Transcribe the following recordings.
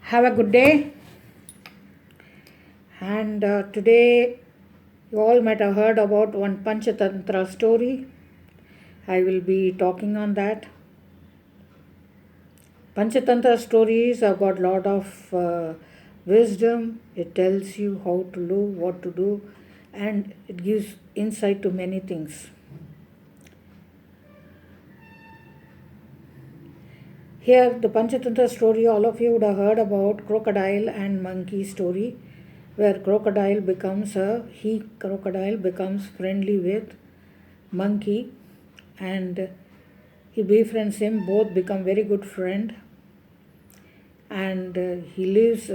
Have a good day. And today, you all might have heard about one Panchatantra story. I will be talking on that. Panchatantra stories have got a lot of wisdom. It tells you how to do, what to do, and it gives insight to many things. Here, the Panchatantra story, all of you would have heard about crocodile and monkey story, where crocodile becomes friendly with monkey, and he befriends him. Both become very good friend, and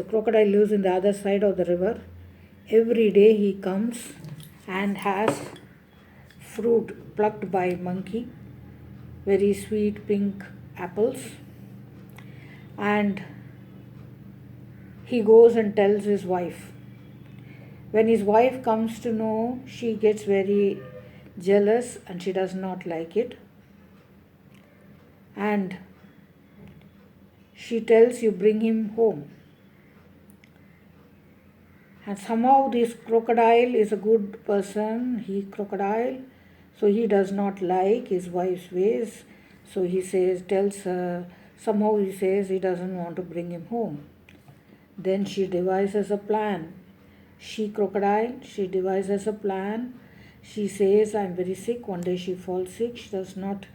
crocodile lives in the other side of the river. Every day he comes and has fruit plucked by monkey, very sweet pink apples, and he goes and tells his wife. When his wife comes to know, she gets very jealous and she does not like it. And she tells, you bring him home. And somehow this crocodile is a good person. So he does not like his wife's ways. So he tells her, somehow he says he doesn't want to bring him home. Then she devises a plan. She devises a plan. She says, I'm very sick. One day she falls sick. She does not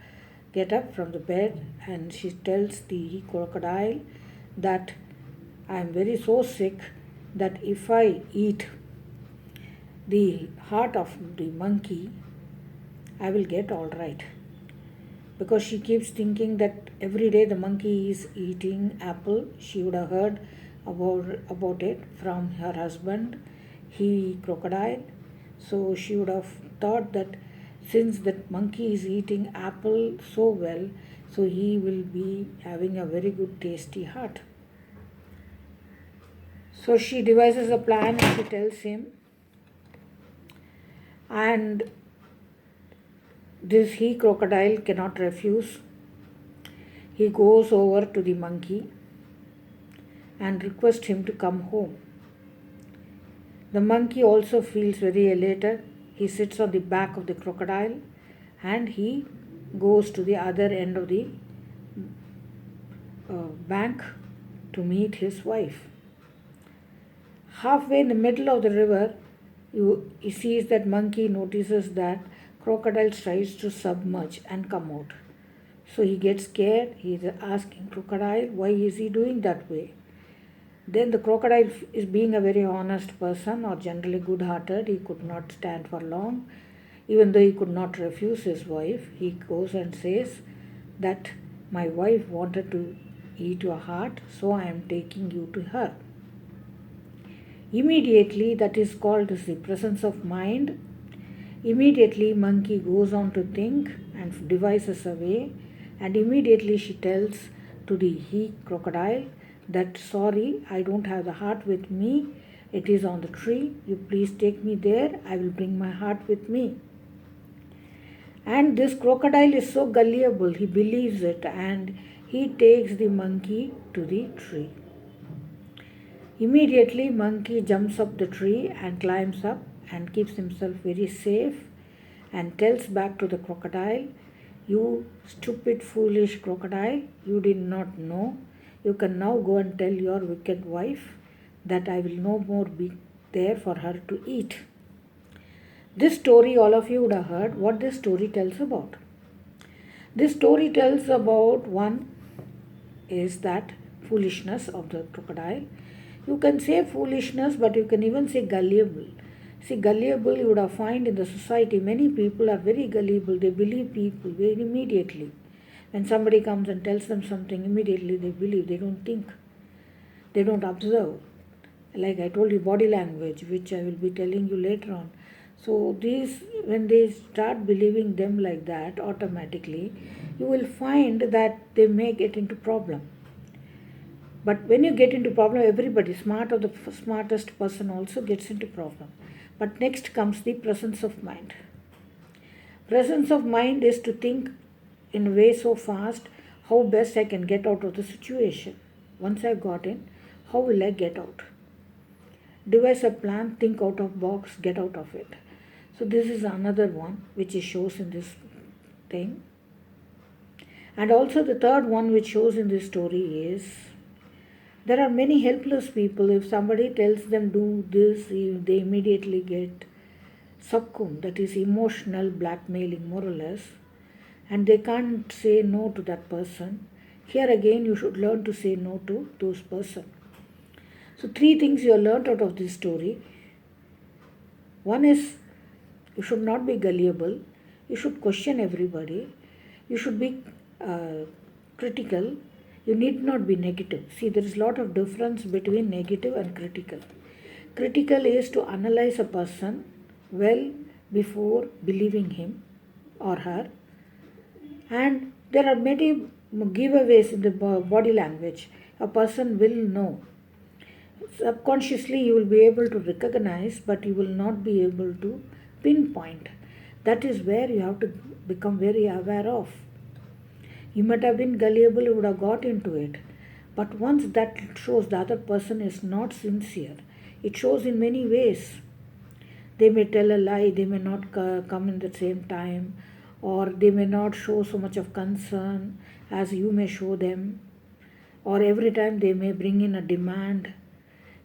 get up from the bed, and she tells the crocodile that I'm very so sick that if I eat the heart of the monkey, I will get all right. Because she keeps thinking that every day the monkey is eating apple. She would have heard about it from her husband, he crocodile. So she would have thought that since that monkey is eating apple so well, so he will be having a very good tasty heart. So she devises a plan and she tells him, and this he crocodile cannot refuse. He goes over to the monkey and requests him to come home. The monkey also feels very elated. He sits on the back of the crocodile and he goes to the other end of the bank to meet his wife. Halfway in the middle of the river, he sees that monkey notices that crocodile tries to submerge and come out. So he gets scared. He is asking crocodile, why is he doing that way? Then the crocodile is being a very honest person or generally good-hearted. He could not stand for long. Even though he could not refuse his wife, he goes and says that my wife wanted to eat your heart, so I am taking you to her. Immediately, that is called as the presence of mind. Immediately, monkey goes on to think and devises a way, and immediately she tells to the he crocodile that sorry, I don't have the heart with me. It is on the tree. You please take me there. I will bring my heart with me. And this crocodile is so gullible, he believes it, and he takes the monkey to the tree. Immediately, monkey jumps up the tree and climbs up and keeps himself very safe and tells back to the crocodile, you stupid, foolish crocodile, you did not know. You can now go and tell your wicked wife that I will no more be there for her to eat. This story, all of you would have heard what this story tells about. This story tells about one is that foolishness of the crocodile. You can say foolishness, but you can even say gullible. See, gullible you would have find in the society. Many people are very gullible. They believe people very immediately. When somebody comes and tells them something, immediately they believe. They don't think. They don't observe. Like I told you, body language, which I will be telling you later on. So these, when they start believing them like that, automatically, you will find that they may get into problem. But when you get into problem, everybody, the smartest person also gets into problem. But next comes the presence of mind. Presence of mind is to think in a way so fast how best I can get out of the situation. Once I got in, How will I get out? Devise a plan, think out of box, get out of it. So this is another one which it shows in this thing. And also the third one which shows in this story is there are many helpless people. If somebody tells them do this, they immediately get succumb, that is emotional blackmailing more or less, and they can't say no to that person. Here again you should learn to say no to those person. So three things you have learned out of this story. One is you should not be gullible, you should question everybody, you should be critical, you need not be negative. See, there is a lot of difference between negative and critical. Critical is to analyze a person well before believing him or her, and there are many giveaways in the body language. A person will know. Subconsciously you will be able to recognize, but you will not be able to pinpoint. That is where you have to become very aware of. You might have been gullible, you would have got into it. But once that shows the other person is not sincere, it shows in many ways. They may tell a lie, they may not come in the same time, or they may not show so much of concern as you may show them, or every time they may bring in a demand.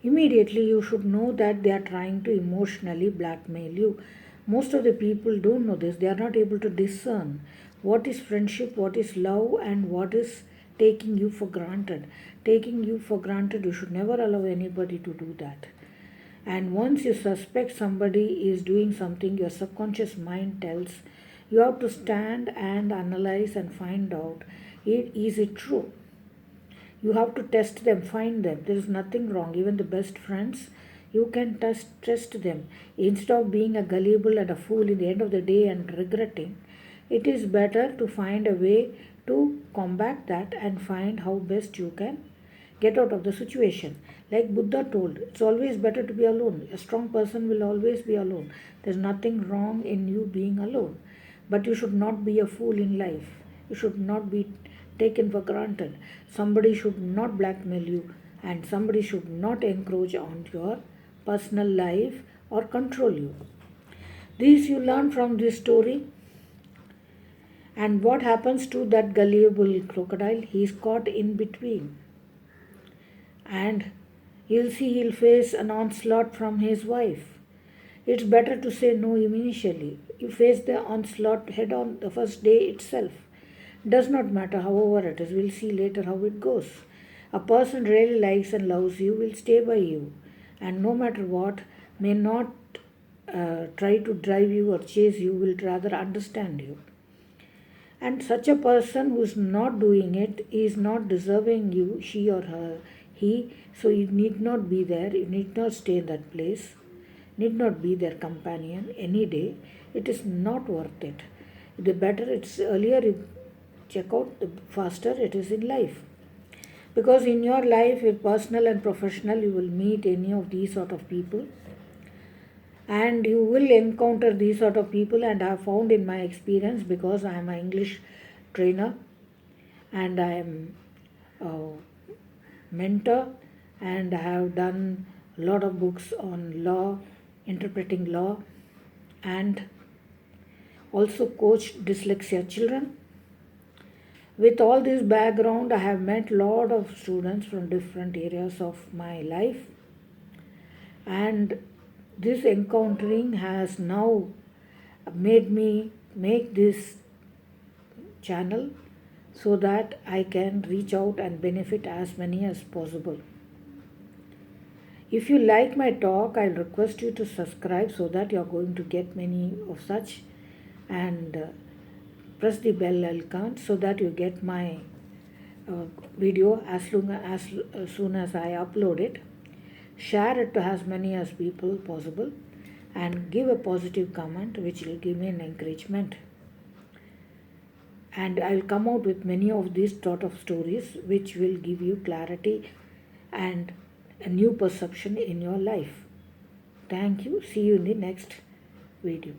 Immediately you should know that they are trying to emotionally blackmail you. Most of the people don't know this. They are not able to discern what is friendship, what is love, and what is taking you for granted. Taking you for granted, you should never allow anybody to do that. And once you suspect somebody is doing something, your subconscious mind tells you have to stand and analyze and find out, is it true? You have to test them, find them. There is nothing wrong. Even the best friends, you can test them. Instead of being a gullible and a fool in the end of the day and regretting, it is better to find a way to combat that and find how best you can get out of the situation. Like Buddha told, it's always better to be alone. A strong person will always be alone. There's nothing wrong in you being alone. But you should not be a fool in life. You should not be taken for granted. Somebody should not blackmail you, and somebody should not encroach on your personal life or control you. This you learn from this story. And what happens to that gullible crocodile? He is caught in between. And you'll see he'll face an onslaught from his wife. It's better to say no initially. You face the onslaught head on the first day itself. Does not matter however it is. We'll see later how it goes. A person really likes and loves you will stay by you, and no matter what, may not try to drive you or chase you, will rather understand you. And such a person who is not doing it is not deserving you, she or her, he. So you need not be there, you need not stay in that place, need not be their companion any day. It is not worth it. The better it's earlier you check out, the faster it is in life. Because in your life, if personal and professional, you will meet any of these sort of people. And you will encounter these sort of people, and I have found in my experience, because I am an English trainer and I am a mentor, and I have done a lot of books on law, interpreting law, and also coached dyslexia children. With all this background, I have met a lot of students from different areas of my life, and this encountering has now made me make this channel so that I can reach out and benefit as many as possible. If you like my talk, I'll request you to subscribe so that you're going to get many of such, and press the bell icon so that you get my video as soon as I upload it. Share it to as many as people possible, and give a positive comment which will give me an encouragement. And I will come out with many of these sort of stories which will give you clarity and a new perception in your life. Thank you. See you in the next video.